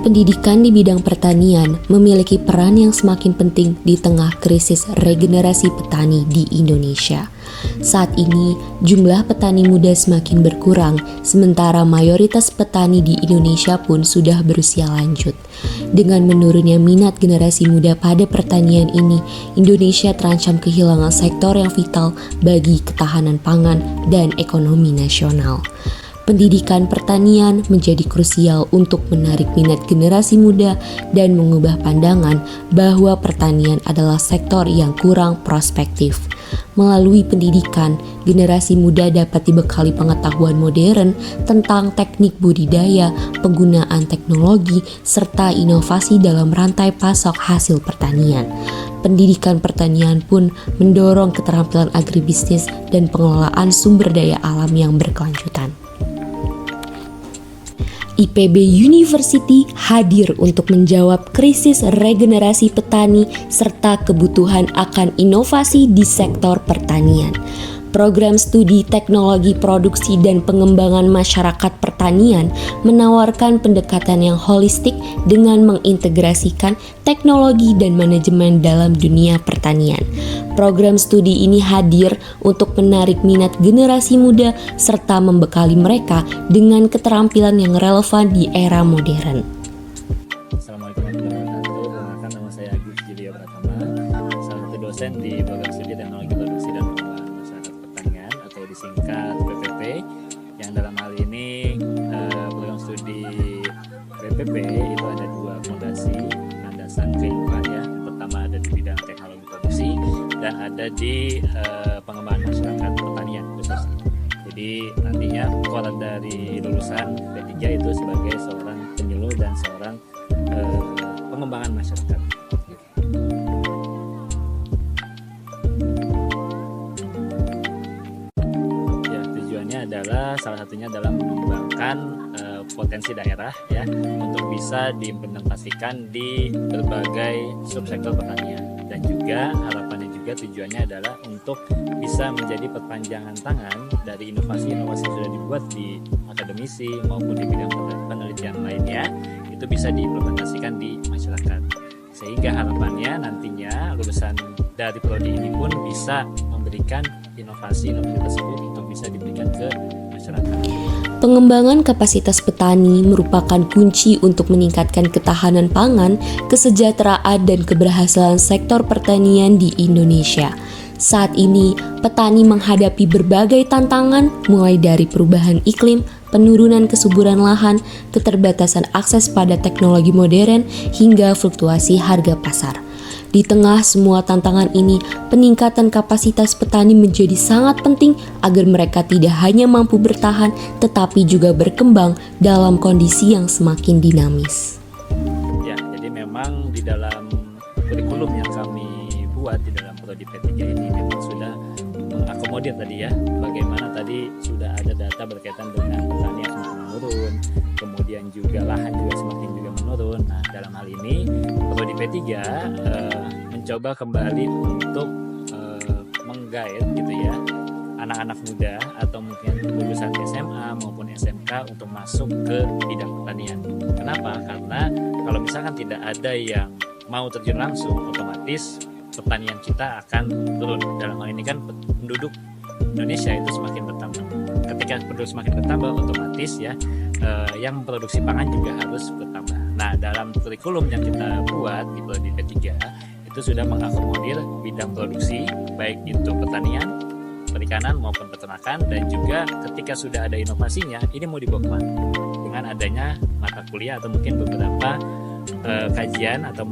Pendidikan di bidang pertanian memiliki peran yang semakin penting di tengah krisis regenerasi petani di Indonesia. Saat ini, jumlah petani muda semakin berkurang, sementara mayoritas petani di Indonesia pun sudah berusia lanjut. Dengan menurunnya minat generasi muda pada pertanian ini, Indonesia terancam kehilangan sektor yang vital bagi ketahanan pangan dan ekonomi nasional. Pendidikan pertanian menjadi krusial untuk menarik minat generasi muda dan mengubah pandangan bahwa pertanian adalah sektor yang kurang prospektif. Melalui pendidikan, generasi muda dapat dibekali pengetahuan modern tentang teknik budidaya, penggunaan teknologi, serta inovasi dalam rantai pasok hasil pertanian. Pendidikan pertanian pun mendorong keterampilan agribisnis dan pengelolaan sumber daya alam yang berkelanjutan. IPB University hadir untuk menjawab krisis regenerasi petani serta kebutuhan akan inovasi di sektor pertanian. Program studi teknologi produksi dan pengembangan masyarakat pertanian menawarkan pendekatan yang holistik dengan mengintegrasikan teknologi dan manajemen dalam dunia pertanian. Program studi ini hadir untuk menarik minat generasi muda serta membekali mereka dengan keterampilan yang relevan di era modern. Assalamualaikum warahmatullahi wabarakatuh. Perkenalkan, nama saya Agus Julio Pratama, salah satu dosen di program studi teknologi produksi dan pengembangan masyarakat pertanian atau disingkat PPP. Yang dalam hal ini program studi PPP itu ada dua fondasi landasan keilmuan ya. Yang pertama ada di bidang teknologi produksi dan ada di pengembangan masyarakat pertanian khususnya. Jadi nantinya core dari lulusan P3 itu sebagai seorang penyuluh dan seorang pengembangan masyarakat. Ya, tujuannya adalah salah satunya adalah mengembangkan potensi daerah ya untuk bisa diimplementasikan di berbagai subsektor pertanian, dan juga harapannya juga tujuannya adalah untuk bisa menjadi perpanjangan tangan dari inovasi-inovasi yang sudah dibuat di akademisi maupun di bidang penelitian lainnya, itu bisa diimplementasikan di masyarakat, sehingga harapannya nantinya lulusan dari prodi ini pun bisa memberikan inovasi-inovasi tersebut untuk bisa diberikan ke masyarakat. Pengembangan kapasitas petani merupakan kunci untuk meningkatkan ketahanan pangan, kesejahteraan, dan keberhasilan sektor pertanian di Indonesia. Saat ini, petani menghadapi berbagai tantangan, mulai dari perubahan iklim, penurunan kesuburan lahan, keterbatasan akses pada teknologi modern, hingga fluktuasi harga pasar. Di tengah semua tantangan ini, peningkatan kapasitas petani menjadi sangat penting agar mereka tidak hanya mampu bertahan, tetapi juga berkembang dalam kondisi yang semakin dinamis. Ya, jadi memang di dalam kurikulum yang kami buat di dalam prodi P3 ini memang sudah mengakomodir tadi ya, bagaimana tadi sudah ada data berkaitan dengan petani yang semakin menurun, kemudian juga lahan juga semakin juga menurun. Nah, dalam hal ini prodi P3 mencoba kembali untuk menggait gitu ya anak-anak muda atau mungkin lulusan SMA maupun SMK untuk masuk ke bidang pertanian. Kenapa? Karena kalau misalkan tidak ada yang mau terjun langsung, otomatis pertanian kita akan turun. Dalam hal ini kan penduduk Indonesia itu semakin bertambah. Ketika penduduk semakin bertambah, otomatis ya yang memproduksi pangan juga harus bertambah. Nah, dalam kurikulum yang kita buat di prodi P3 itu sudah mengakomodir bidang produksi, baik itu pertanian, perikanan maupun peternakan, dan juga ketika sudah ada inovasinya, ini mau dibawa kemana? Dengan adanya mata kuliah atau mungkin beberapa kajian atau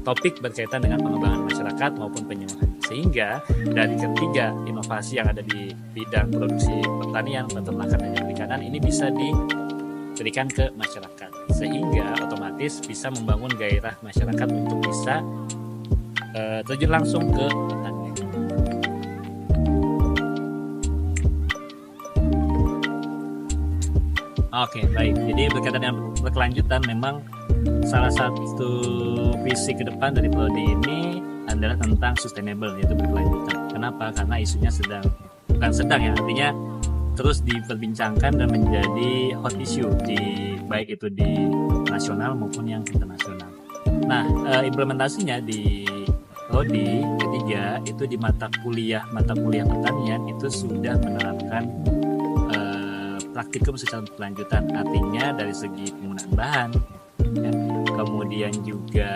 topik berkaitan dengan pengembangan masyarakat maupun penyuluhan, sehingga dari ketiga inovasi yang ada di bidang produksi pertanian, peternakan, dan perikanan ini bisa diberikan ke masyarakat, sehingga otomatis bisa membangun gairah masyarakat untuk bisa terjun langsung ke pertanian. Oke, baik. Jadi berkaitan dengan berkelanjutan, memang salah satu visi ke depan dari prodi ini adalah tentang sustainable, yaitu berkelanjutan. Kenapa? Karena isunya bukan sedang ya, artinya terus diperbincangkan dan menjadi hot issue di baik itu di nasional maupun yang internasional. Nah, implementasinya di prodi ketiga itu di mata kuliah pertanian itu sudah menerapkan praktikum secara berkelanjutan, artinya dari segi penggunaan bahan, ya, kemudian juga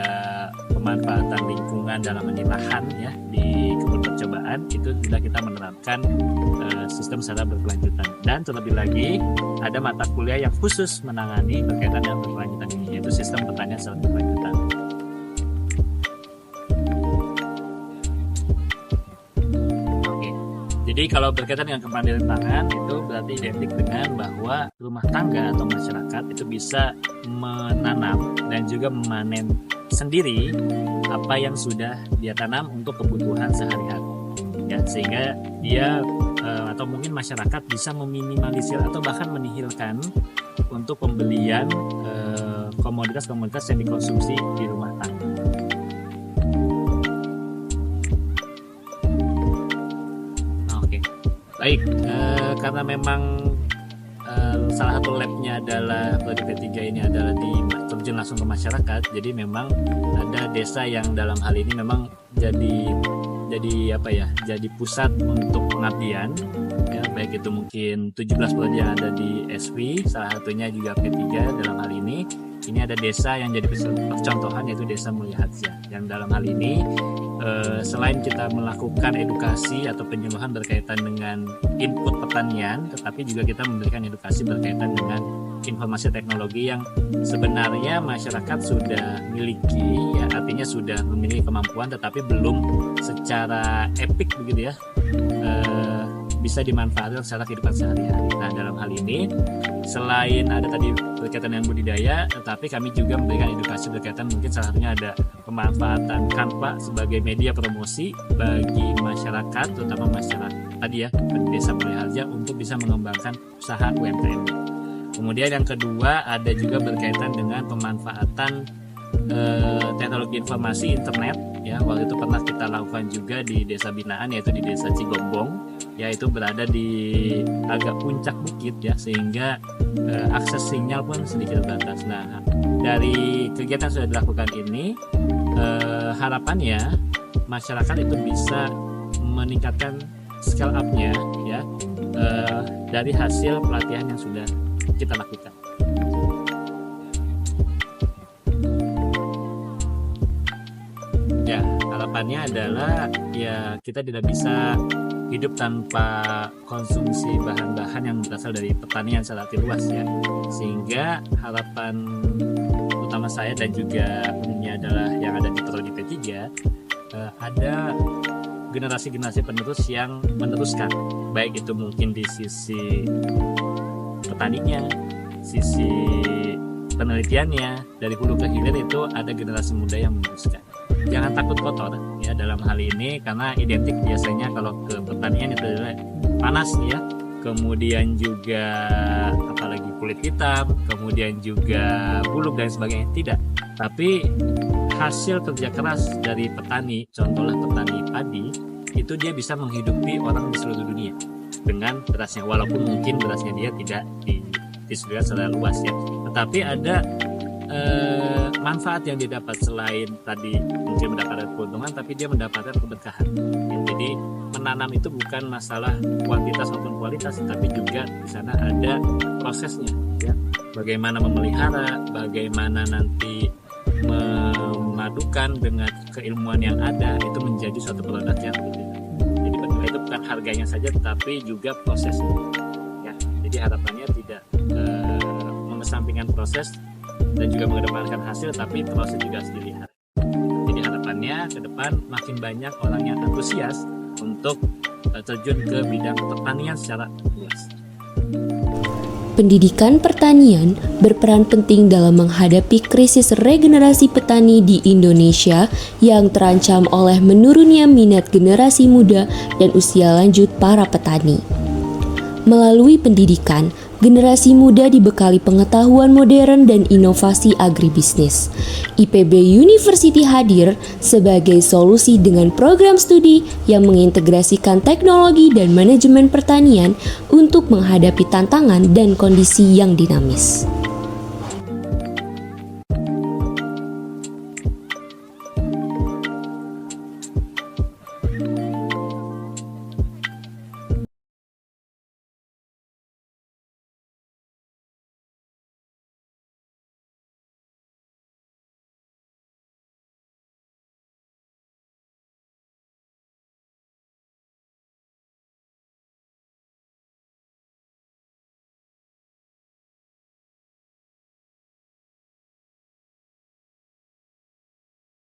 pemanfaatan lingkungan dalam lahan ya di kebun percobaan itu sudah kita menerapkan sistem secara berkelanjutan. Dan terlebih lagi ada mata kuliah yang khusus menangani berkaitan dengan berkelanjutan ini, yaitu sistem pertanian secara berkelanjutan. Jadi kalau berkaitan dengan kemandirian pangan itu berarti identik dengan bahwa rumah tangga atau masyarakat itu bisa menanam dan juga memanen sendiri apa yang sudah dia tanam untuk kebutuhan sehari-hari. Ya, sehingga dia atau mungkin masyarakat bisa meminimalisir atau bahkan menihilkan untuk pembelian komoditas-komoditas yang dikonsumsi di rumah tangga. Baik, karena memang salah satu labnya adalah prodi P3 ini adalah terjun langsung ke masyarakat, jadi memang ada desa yang dalam hal ini memang jadi pusat untuk pengabdian ya, baik itu mungkin 17 prodi yang ada di SV, salah satunya juga P3 dalam hal ini ada desa yang jadi percontohan yaitu Desa Mulia Hadza, yang dalam hal ini selain kita melakukan edukasi atau penyuluhan berkaitan dengan input pertanian, tetapi juga kita memberikan edukasi berkaitan dengan informasi teknologi yang sebenarnya masyarakat sudah miliki, ya artinya sudah memiliki kemampuan, tetapi belum secara epik begitu ya, bisa dimanfaatkan secara kehidupan sehari-hari. Nah, dalam hal ini selain ada tadi berkaitan dengan budidaya, tetapi kami juga memberikan edukasi berkaitan mungkin salah satunya ada pemanfaatan Canva sebagai media promosi bagi masyarakat, terutama masyarakat tadi ya Desa Mulia Hadza untuk bisa mengembangkan usaha UMKM. Kemudian yang kedua ada juga berkaitan dengan pemanfaatan teknologi informasi internet ya, waktu itu pernah kita lakukan juga di desa binaan yaitu di Desa Cigombong, yaitu berada di agak puncak bukit ya, sehingga akses sinyal pun sedikit terbatas. Nah, dari kegiatan sudah dilakukan ini harapannya masyarakat itu bisa meningkatkan scale up-nya ya dari hasil pelatihan yang sudah kita lakukan. Ya, harapannya adalah ya kita tidak bisa hidup tanpa konsumsi bahan-bahan yang berasal dari pertanian secara luas ya. Sehingga harapan utama saya dan juga umumnya adalah yang ada di prodi P3 ada generasi-generasi penerus yang meneruskan, baik itu mungkin di sisi petaninya, sisi penelitiannya, dari hulu ke hilir itu ada generasi muda yang meneruskan. Jangan takut kotor ya dalam hal ini, karena identik biasanya kalau ke pertanian itu adalah panas ya, kemudian juga apalagi kulit hitam, kemudian juga buluk dan sebagainya. Tidak, tapi hasil kerja keras dari petani, contohlah petani padi, itu dia bisa menghidupi orang di seluruh dunia dengan berasnya, walaupun mungkin berasnya dia tidak distribusikan secara luas ya, tetapi ada manfaat yang dia dapat. Selain tadi mungkin mendapatkan keuntungan, tapi dia mendapatkan keberkahan ya. Jadi menanam itu bukan masalah kuantitas maupun kualitas, tapi juga di sana ada prosesnya ya, bagaimana memelihara, bagaimana nanti memadukan dengan keilmuan yang ada, itu menjadi suatu produk yang berbeda. Jadi bernilai itu bukan harganya saja, tetapi juga prosesnya ya. Jadi harapannya tidak mengesampingkan proses dan juga mengedepankan hasil, tapi proses juga harus dilihat. Jadi harapannya ke depan makin banyak orang yang antusias untuk terjun ke bidang pertanian secara luas. Pendidikan pertanian berperan penting dalam menghadapi krisis regenerasi petani di Indonesia yang terancam oleh menurunnya minat generasi muda dan usia lanjut para petani. Melalui pendidikan, generasi muda dibekali pengetahuan modern dan inovasi agribisnis. IPB University hadir sebagai solusi dengan program studi yang mengintegrasikan teknologi dan manajemen pertanian untuk menghadapi tantangan dan kondisi yang dinamis.